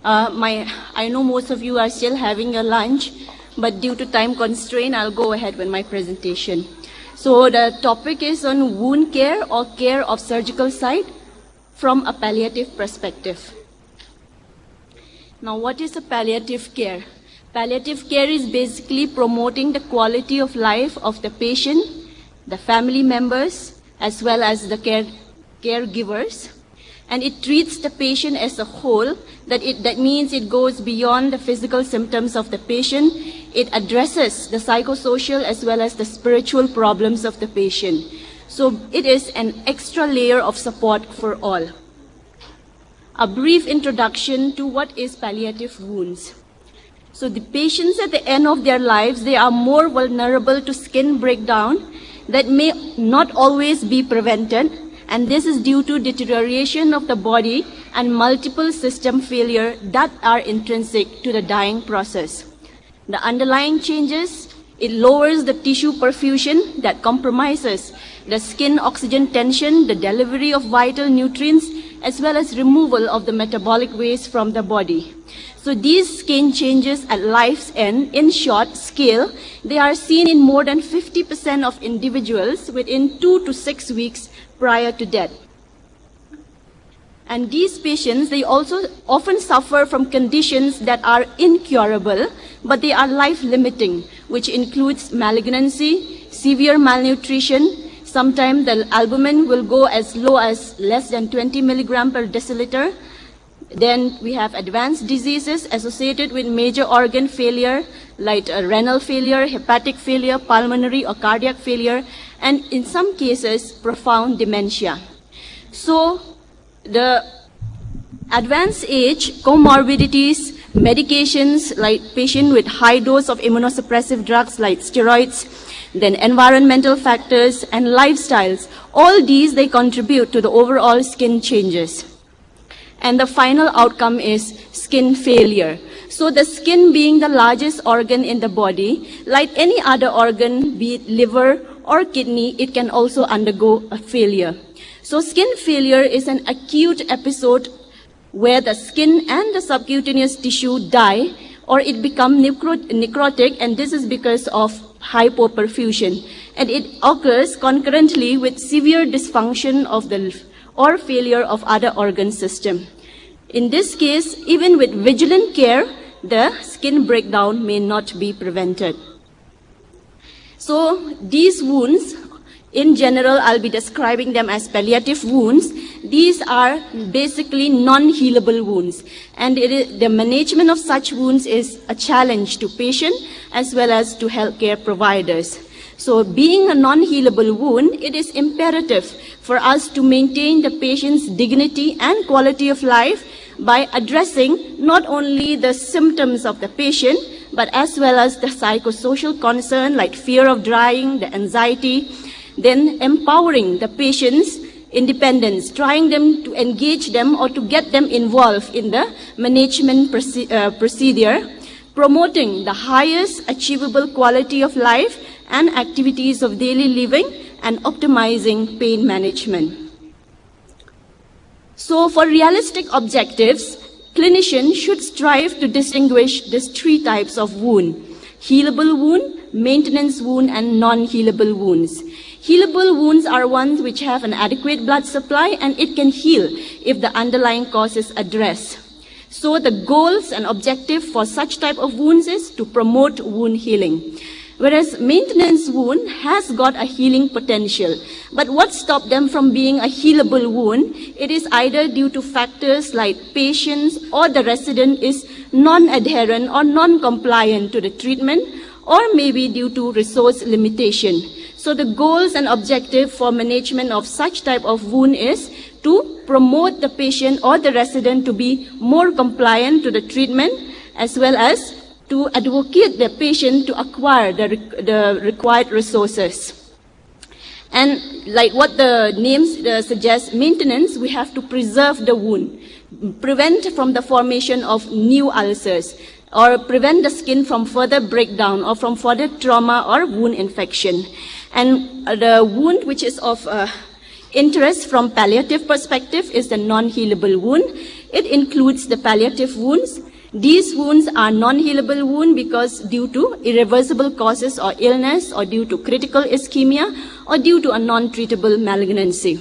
I know most of you are still having your lunch, but due to time constraint, I'll go ahead with my presentation. So the topic is on wound care or care of surgical site from a palliative perspective. Now, what is a palliative care? Palliative care is basically promoting the quality of life of the patient, the family members, as well as the caregivers. And it treats the patient as a whole. That means it goes beyond the physical symptoms of the patient. It addresses the psychosocial as well as the spiritual problems of the patient. So it is an extra layer of support for all. A brief introduction to what is palliative wounds. So the patients at the end of their lives, they are more vulnerable to skin breakdown that may not always be prevented. And this is due to deterioration of the body and multiple system failure that are intrinsic to the dying process. The underlying changes, it lowers the tissue perfusion that compromises the skin oxygen tension, the delivery of vital nutrients, as well as removal of the metabolic waste from the body. So these skin changes at life's end, in short scale, they are seen in more than 50% of individuals within 2 to 6 weeks prior to death. And these patients, they also often suffer from conditions that are incurable, but they are life-limiting, which includes malignancy, severe malnutrition. Sometimes the albumin will go as low as less than 20 milligram per deciliter. Then we have advanced diseases associated with major organ failure, like renal failure, hepatic failure, pulmonary or cardiac failure, and in some cases, profound dementia. So the advanced age, comorbidities, medications like patient with high dose of immunosuppressive drugs like steroids, then environmental factors and lifestyles, all these, they contribute to the overall skin changes. And the final outcome is skin failure. So the skin being the largest organ in the body, like any other organ, be it liver or kidney, it can also undergo a failure. So skin failure is an acute episode where the skin and the subcutaneous tissue die or it becomes necrotic, and this is because of hypoperfusion. And it occurs concurrently with severe dysfunction of the or failure of other organ system. In this case, even with vigilant care, the skin breakdown may not be prevented. So these wounds, in general, I'll be describing them as palliative wounds. These are basically non-healable wounds. And the management of such wounds is a challenge to patient as well as to healthcare providers. So being a non-healable wound, it is imperative for us to maintain the patient's dignity and quality of life by addressing not only the symptoms of the patient, but as well as the psychosocial concern like fear of dying, the anxiety, then empowering the patient's independence, trying them to engage them or to get them involved in the management procedure, promoting the highest achievable quality of life and activities of daily living, and optimizing pain management. So for realistic objectives, clinicians should strive to distinguish these three types of wound: healable wound, maintenance wound, and non-healable wounds. Healable wounds are ones which have an adequate blood supply and it can heal if the underlying cause is addressed. So the goals and objective for such type of wounds is to promote wound healing. Whereas maintenance wound has got a healing potential. But what stops them from being a healable wound? It is either due to factors like patients or the resident is non-adherent or non-compliant to the treatment, or maybe due to resource limitation. So the goals and objective for management of such type of wound is to promote the patient or the resident to be more compliant to the treatment, as well as to advocate the patient to acquire the required resources. And like what the names suggest, maintenance, we have to preserve the wound, prevent from the formation of new ulcers, or prevent the skin from further breakdown or from further trauma or wound infection. And the wound which is of interest from palliative perspective is the non-healable wound. It includes the palliative wounds. These wounds are non-healable wounds because due to irreversible causes or illness, or due to critical ischemia, or due to a non-treatable malignancy.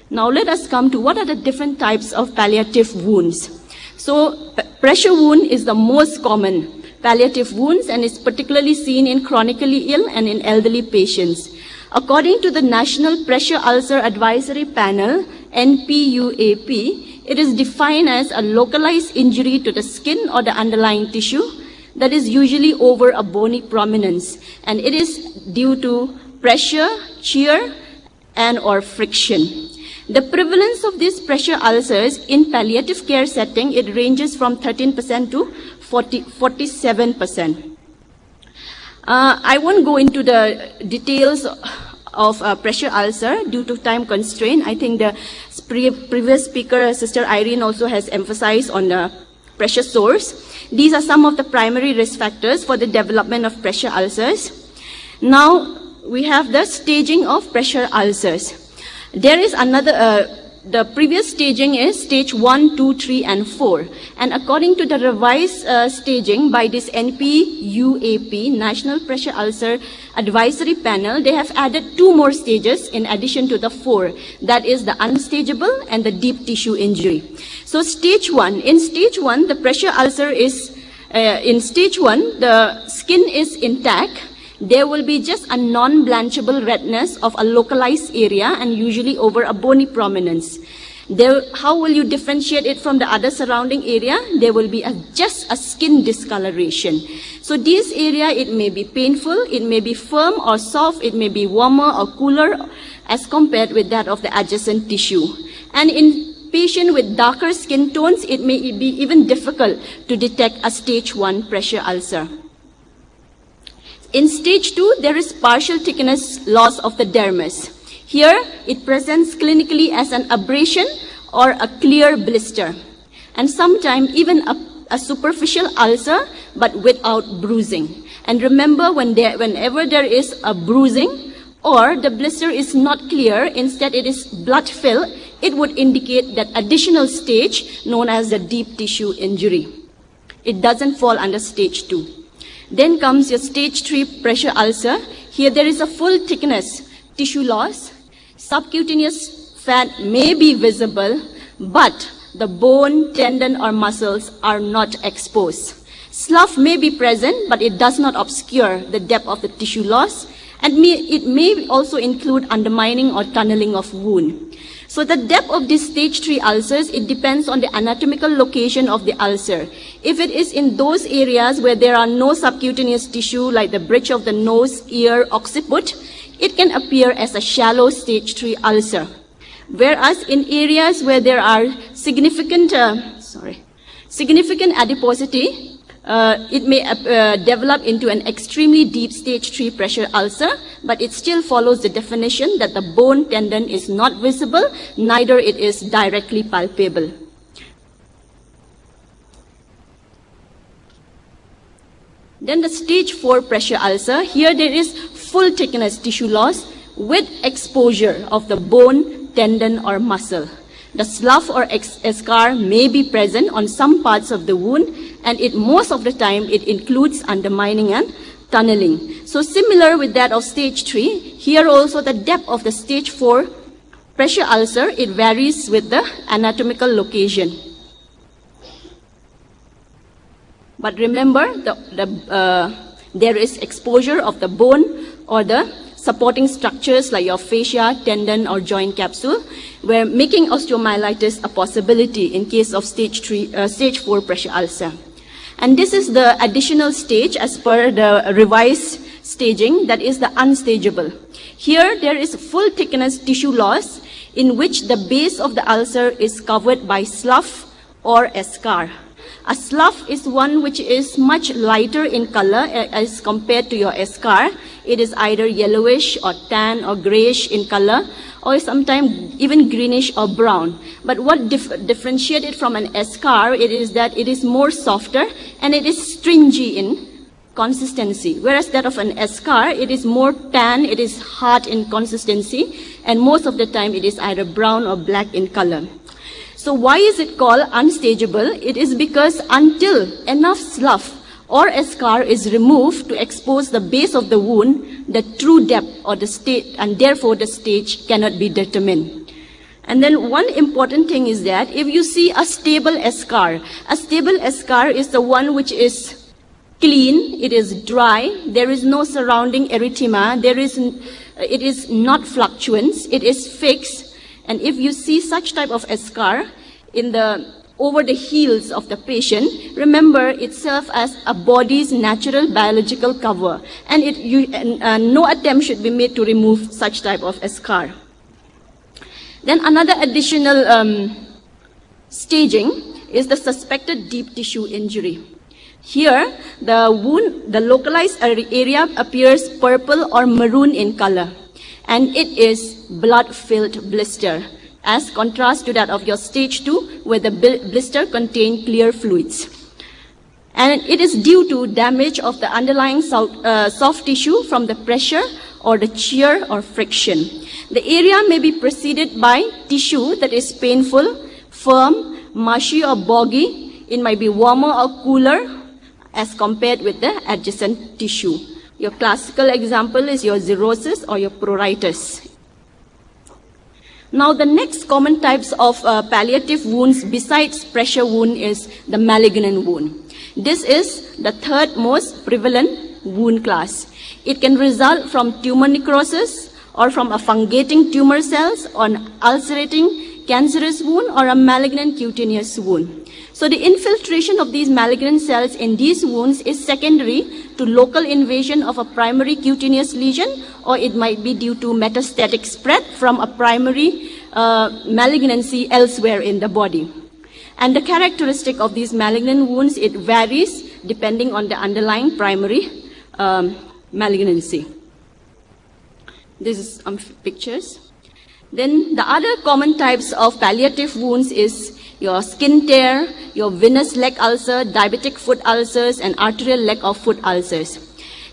Now let us come to what are the different types of palliative wounds. So pressure wound is the most common palliative wounds and is particularly seen in chronically ill and in elderly patients. According to the National Pressure Ulcer Advisory Panel, NPUAP, it is defined as a localized injury to the skin or the underlying tissue that is usually over a bony prominence, and it is due to pressure, shear, and or friction. The prevalence of these pressure ulcers in palliative care setting, it ranges from 13% to 47%. I won't go into the details of pressure ulcer due to time constraint. I think the previous speaker, Sister Irene, also has emphasized on the pressure sores. These are some of the primary risk factors for the development of pressure ulcers. Now, we have the staging of pressure ulcers. There is another, the previous staging is stage 1, 2, 3, and 4. And according to the revised staging by this NPUAP, National Pressure Ulcer Advisory Panel, they have added 2 more stages in addition to the 4. That is the unstageable and the deep tissue injury. So stage 1, in stage 1, the pressure ulcer is, in stage 1, the skin is intact. There will be just a non-blanchable redness of a localized area and usually over a bony prominence. How will you differentiate it from the other surrounding area? There will be just a skin discoloration. So this area, it may be painful, it may be firm or soft, it may be warmer or cooler as compared with that of the adjacent tissue. And in patients with darker skin tones, it may be even difficult to detect a stage 1 pressure ulcer. In stage 2, there is partial thickness loss of the dermis. Here, it presents clinically as an abrasion or a clear blister, and sometimes even a superficial ulcer, but without bruising. And remember, whenever there is a bruising or the blister is not clear, instead it is blood-filled, it would indicate that additional stage known as the deep tissue injury. It doesn't fall under stage 2. Then comes your stage 3 pressure ulcer. Here there is a full thickness tissue loss. Subcutaneous fat may be visible, but the bone, tendon, or muscles are not exposed. Slough may be present, but it does not obscure the depth of the tissue loss, and it may also include undermining or tunneling of wound. So the depth of these stage 3 ulcers, it depends on the anatomical location of the ulcer. If it is in those areas where there are no subcutaneous tissue, like the bridge of the nose, ear, occiput, it can appear as a shallow stage 3 ulcer. Whereas in areas where there are significant adiposity, it may develop into an extremely deep stage 3 pressure ulcer, but it still follows the definition that the bone tendon is not visible, neither it is directly palpable. Then the stage 4 pressure ulcer, here there is full thickness tissue loss with exposure of the bone, tendon, or muscle. The slough or scar may be present on some parts of the wound, and most of the time it includes undermining and tunneling. So similar with that of stage 3, here also the depth of the stage 4 pressure ulcer, it varies with the anatomical location. But remember, there is exposure of the bone or the supporting structures like your fascia, tendon, or joint capsule, where making osteomyelitis a possibility in case of stage 4 pressure ulcer. And this is the additional stage as per the revised staging, that is the unstageable. Here there is full thickness tissue loss in which the base of the ulcer is covered by slough or a scar. A slough is one which is much lighter in color as compared to your scar. It is either yellowish or tan or grayish in color, or sometimes even greenish or brown. But what differentiates it from an scar, it is that it is more softer and it is stringy in consistency. Whereas that of an scar, it is more tan, it is hard in consistency, and most of the time it is either brown or black in color. So why is it called unstageable? It is because until enough slough or a scar is removed to expose the base of the wound, the true depth or the state, and therefore the stage cannot be determined. And then one important thing is that if you see a stable eschar is the one which is clean, it is dry, there is no surrounding erythema, it is not fluctuant, it is fixed. And if you see such type of eschar over the heels of the patient, remember it serves as a body's natural biological cover, and no attempt should be made to remove such type of eschar. Then another additional staging is the suspected deep tissue injury. Here, the localized area appears purple or maroon in color, and it is blood-filled blister, as contrast to that of your stage 2, where the blister contains clear fluids. And it is due to damage of the underlying soft tissue from the pressure or the shear or friction. The area may be preceded by tissue that is painful, firm, mushy or boggy. It might be warmer or cooler as compared with the adjacent tissue. Your classical example is your xerosis or your pruritus. Now the next common types of palliative wounds besides pressure wound is the malignant wound. This is the third most prevalent wound class. It can result from tumor necrosis or from a fungating tumor cells or an ulcerating cancerous wound or a malignant cutaneous wound. So the infiltration of these malignant cells in these wounds is secondary to local invasion of a primary cutaneous lesion, or it might be due to metastatic spread from a primary malignancy elsewhere in the body. And the characteristic of these malignant wounds, it varies depending on the underlying primary malignancy. This is some pictures. Then the other common types of palliative wounds is your skin tear, your venous leg ulcer, diabetic foot ulcers, and arterial leg or foot ulcers.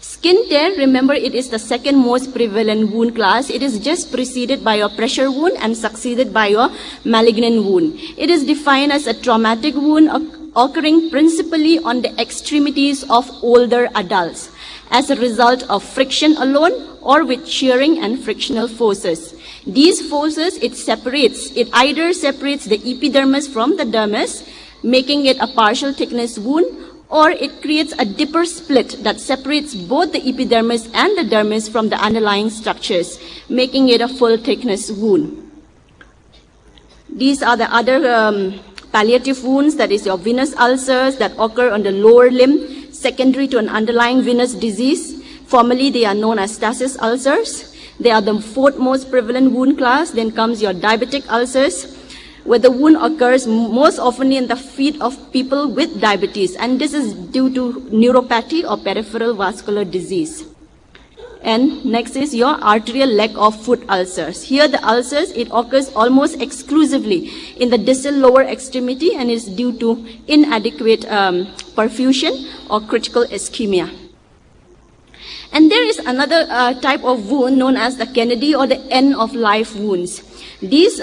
Skin tear, remember, it is the second most prevalent wound class. It is just preceded by your pressure wound and succeeded by your malignant wound. It is defined as a traumatic wound occurring principally on the extremities of older adults as a result of friction alone or with shearing and frictional forces. These forces, it either separates the epidermis from the dermis, making it a partial thickness wound, or it creates a deeper split that separates both the epidermis and the dermis from the underlying structures, making it a full thickness wound. These are the other palliative wounds, that is your venous ulcers that occur on the lower limb, secondary to an underlying venous disease. Formerly, they are known as stasis ulcers. They are the fourth most prevalent wound class. Then comes your diabetic ulcers, where the wound occurs most often in the feet of people with diabetes, and this is due to neuropathy or peripheral vascular disease. And next is your arterial leg or foot ulcers. Here the ulcers, it occurs almost exclusively in the distal lower extremity and is due to inadequate perfusion or critical ischemia. And there is another type of wound known as the Kennedy or the end of life wounds. These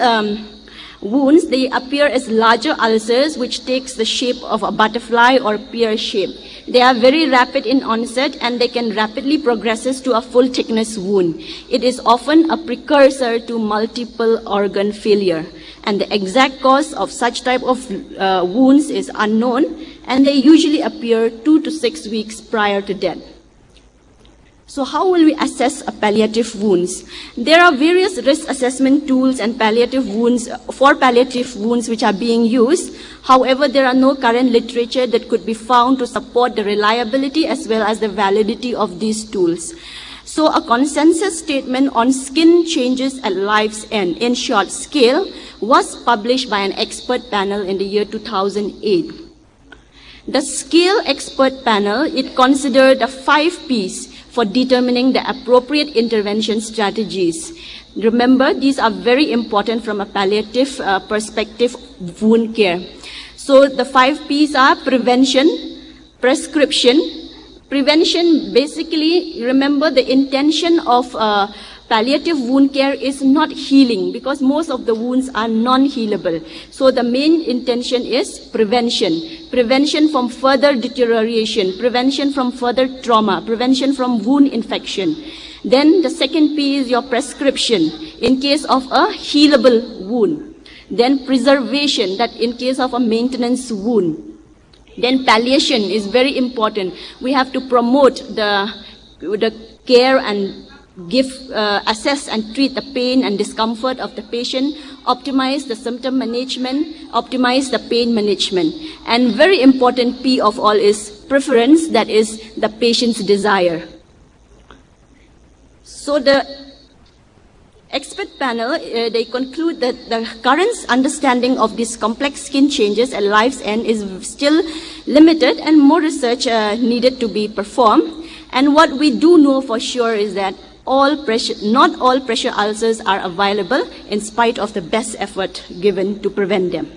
wounds, they appear as larger ulcers which takes the shape of a butterfly or pear shape. They are very rapid in onset and they can rapidly progress to a full thickness wound. It is often a precursor to multiple organ failure. And the exact cause of such type of wounds is unknown, and they usually appear 2 to 6 weeks prior to death. So how will we assess a palliative wounds? There are various risk assessment tools and palliative wounds which are being used. However, there are no current literature that could be found to support the reliability as well as the validity of these tools. So a consensus statement on skin changes at life's end, in short, SCALE, was published by an expert panel in the year 2008. The SCALE expert panel, it considered the 5 Ps for determining the appropriate intervention strategies. Remember, these are very important from a palliative perspective wound care. So the 5 Ps are prevention, prescription. Prevention, basically, remember the intention of palliative wound care is not healing because most of the wounds are non-healable. So the main intention is prevention. Prevention from further deterioration, prevention from further trauma, prevention from wound infection. Then the second P is your prescription in case of a healable wound. Then preservation, that in case of a maintenance wound. Then palliation is very important. We have to promote the care and assess and treat the pain and discomfort of the patient, optimize the symptom management, optimize the pain management. And very important P of all is preference, that is the patient's desire. So the expert panel, they conclude that the current understanding of these complex skin changes at life's end is still limited and more research needed to be performed. And what we do know for sure is that not all pressure ulcers are available in spite of the best effort given to prevent them.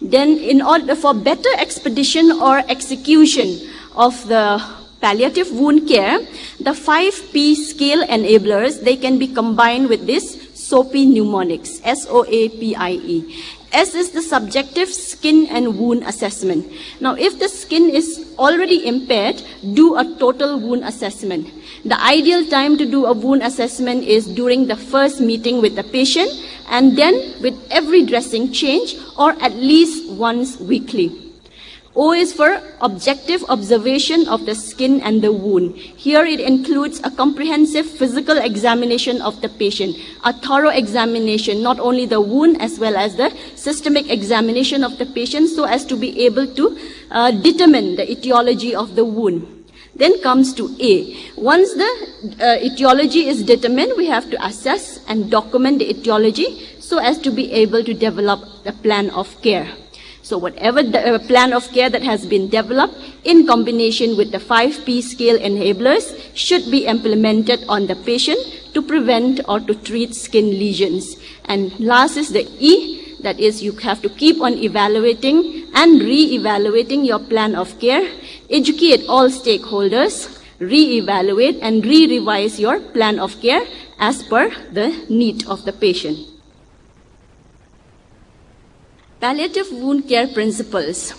Then in order for better expedition or execution of the palliative wound care, the 5P scale enablers, they can be combined with this SOAPIE mnemonics, SOAPIE. S is the subjective skin and wound assessment. Now, if the skin is already impaired, do a total wound assessment. The ideal time to do a wound assessment is during the first meeting with the patient and then with every dressing change or at least once weekly. O is for objective observation of the skin and the wound. Here it includes a comprehensive physical examination of the patient, a thorough examination, not only the wound as well as the systemic examination of the patient so as to be able to determine the etiology of the wound. Then comes to A. Once the etiology is determined, we have to assess and document the etiology so as to be able to develop the plan of care. So whatever the plan of care that has been developed in combination with the 5P scale enablers should be implemented on the patient to prevent or to treat skin lesions. And last is the E, that is you have to keep on evaluating and re-evaluating your plan of care, educate all stakeholders, re-evaluate and re-revise your plan of care as per the need of the patient. Palliative wound care principles.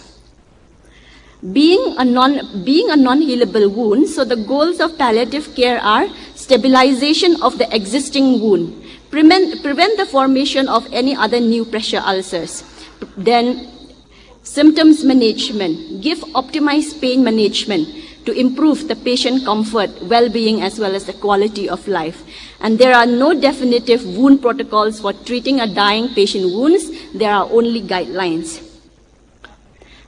Being a non-healable wound, so the goals of palliative care are stabilization of the existing wound, prevent the formation of any other new pressure ulcers, then symptoms management, give optimized pain management to improve the patient comfort, well-being as well as the quality of life. And there are no definitive wound protocols for treating a dying patient wounds. There are only guidelines.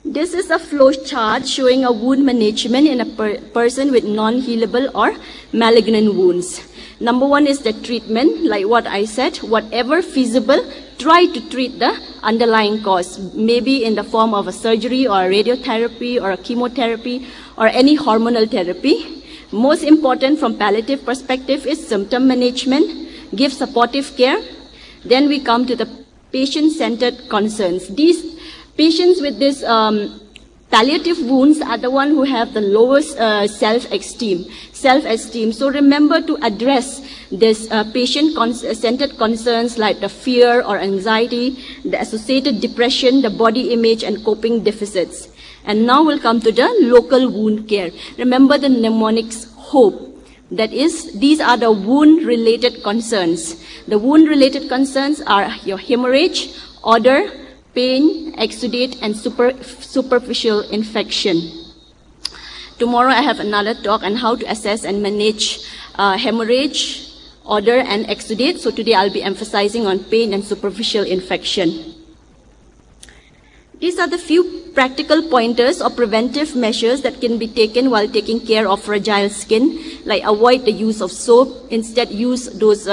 This is a flow chart showing a wound management in a person with non-healable or malignant wounds. Number one is the treatment, like what I said, whatever feasible, try to treat the underlying cause, maybe in the form of a surgery or a radiotherapy or a chemotherapy or any hormonal therapy. Most important from palliative perspective is symptom management, give supportive care. Then we come to the patient-centered concerns. These patients with this palliative wounds are the ones who have the lowest self-esteem. So remember to address this patient-centered concerns like the fear or anxiety, the associated depression, the body image and coping deficits. And now we'll come to the local wound care. Remember the mnemonics HOPE. That is, these are the wound-related concerns. The wound-related concerns are your hemorrhage, odor, pain, exudate, and superficial infection. Tomorrow I have another talk on how to assess and manage hemorrhage, odor, and exudate. So today I'll be emphasizing on pain and superficial infection. These are the few practical pointers or preventive measures that can be taken while taking care of fragile skin, like avoid the use of soap, instead use those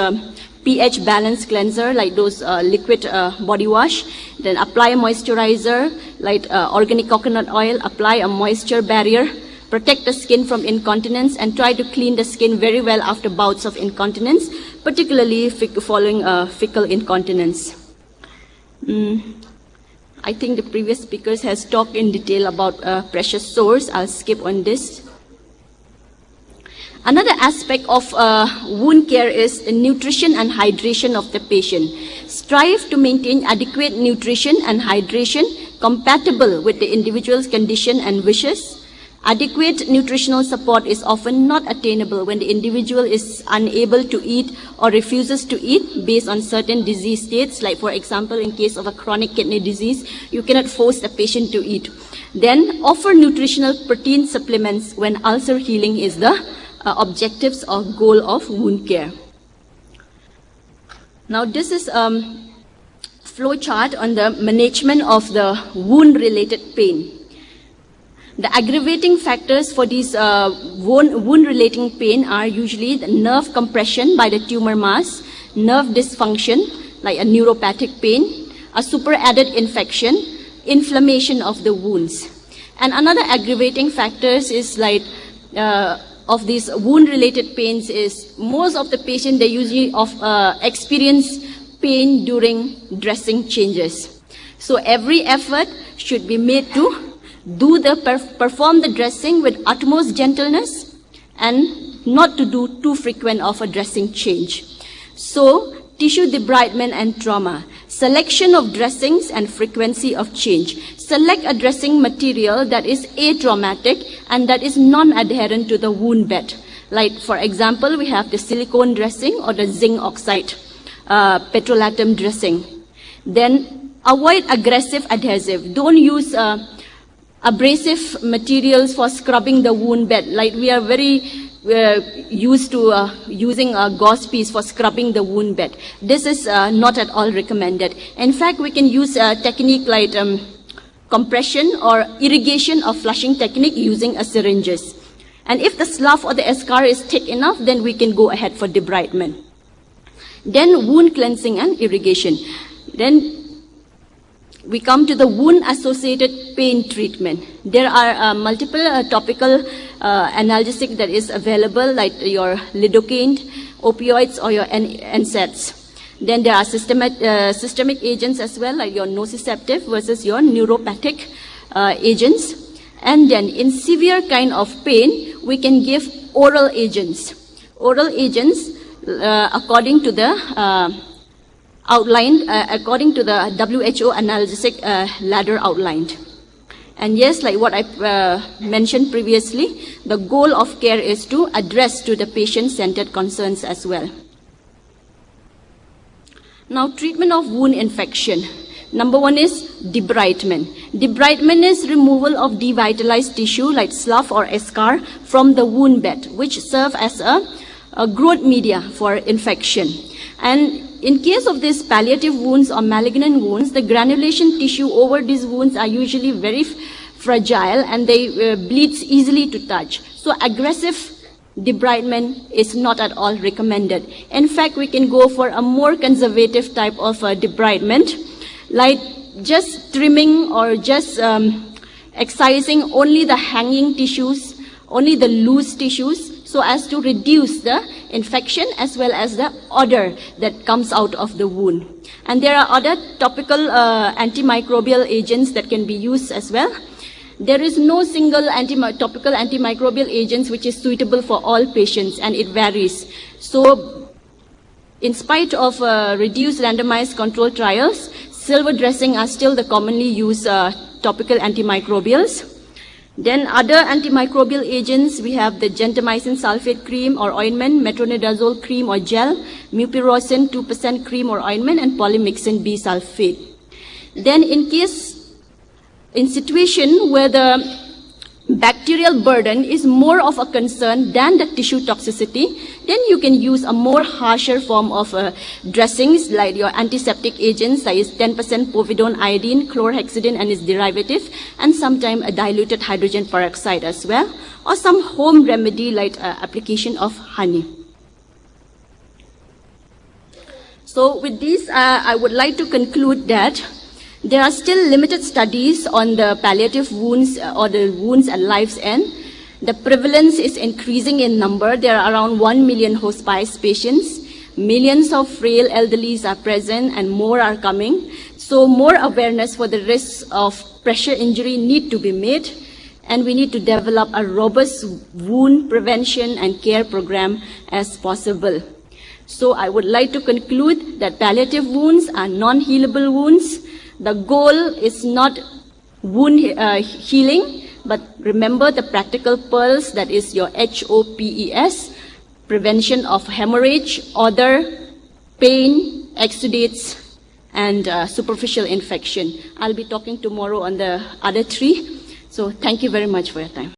pH balance cleanser, like those liquid body wash, then apply a moisturizer, like organic coconut oil, apply a moisture barrier, protect the skin from incontinence, and try to clean the skin very well after bouts of incontinence, particularly following fecal incontinence. I think the previous speakers has talked in detail about pressure sores. I'll skip on this. Another aspect of wound care is nutrition and hydration of the patient. Strive to maintain adequate nutrition and hydration compatible with the individual's condition and wishes. Adequate nutritional support is often not attainable when the individual is unable to eat or refuses to eat based on certain disease states. Like for example, in case of a chronic kidney disease, you cannot force the patient to eat. Then offer nutritional protein supplements when ulcer healing is the objectives or goal of wound care. Now this is flow chart on the management of the wound-related pain. The aggravating factors for these wound-related pain are usually the nerve compression by the tumor mass, nerve dysfunction, like a neuropathic pain, a superadded infection, inflammation of the wounds. And another aggravating factors is like of these wound-related pains is most of the patients, they usually experience pain during dressing changes. So every effort should be made to perform the dressing with utmost gentleness and not to do too frequent of a dressing change. So tissue debridement and trauma, selection of dressings and frequency of change. Select a dressing material that is atraumatic and that is non-adherent to the wound bed. Like for example, we have the silicone dressing or the zinc oxide petrolatum dressing. Then avoid aggressive adhesive. Don't use abrasive materials for scrubbing the wound bed. Like we are very used to using a gauze piece for scrubbing the wound bed. This is not at all recommended. In fact, we can use a technique like compression or irrigation or flushing technique using a syringes. And if the slough or the eschar is thick enough, then we can go ahead for debridement. Then wound cleansing and irrigation. Then we come to the wound-associated pain treatment. There are multiple topical analgesic that is available, like your lidocaine, opioids, or your NSAIDs. Then there are systemic agents as well, like your nociceptive versus your neuropathic agents. And then in severe kind of pain, we can give oral agents. Oral agents, according to the outlined according to the WHO analgesic ladder outlined. And yes, like what I mentioned previously, the goal of care is to address to the patient-centered concerns as well. Now, treatment of wound infection. Number one is debridement. Debridement is removal of devitalized tissue like slough or eschar from the wound bed, which serve as a growth media for infection. And in case of these palliative wounds or malignant wounds, the granulation tissue over these wounds are usually very fragile and they bleeds easily to touch. So aggressive debridement is not at all recommended. In fact, we can go for a more conservative type of debridement, like just trimming or just excising only the hanging tissues, only the loose tissues, so as to reduce the infection as well as the odor that comes out of the wound. And there are other topical antimicrobial agents that can be used as well. There is no single topical antimicrobial agents which is suitable for all patients, and it varies. So in spite of reduced randomized control trials, silver dressing are still the commonly used topical antimicrobials. Then other antimicrobial agents, we have the gentamicin sulfate cream or ointment, metronidazole cream or gel, mupirocin 2% cream or ointment, and polymyxin B sulfate. Then in situation where the bacterial burden is more of a concern than the tissue toxicity, then you can use a more harsher form of dressings like your antiseptic agents, that is 10% povidone iodine, chlorhexidine and its derivative, and sometimes a diluted hydrogen peroxide as well, or some home remedy like application of honey. So with this, I would like to conclude that there are still limited studies on the palliative wounds or the wounds at life's end. The prevalence is increasing in number. There are around 1 million hospice patients. Millions of frail elderlies are present and more are coming. So more awareness for the risks of pressure injury need to be made. and we need to develop a robust wound prevention and care program as possible. So I would like to conclude that palliative wounds are non-healable wounds. The goal is not wound healing, but remember the practical pearls, that is your HOPES, prevention of hemorrhage, odor, pain, exudates, and superficial infection. I'll be talking tomorrow on the other three. So thank you very much for your time.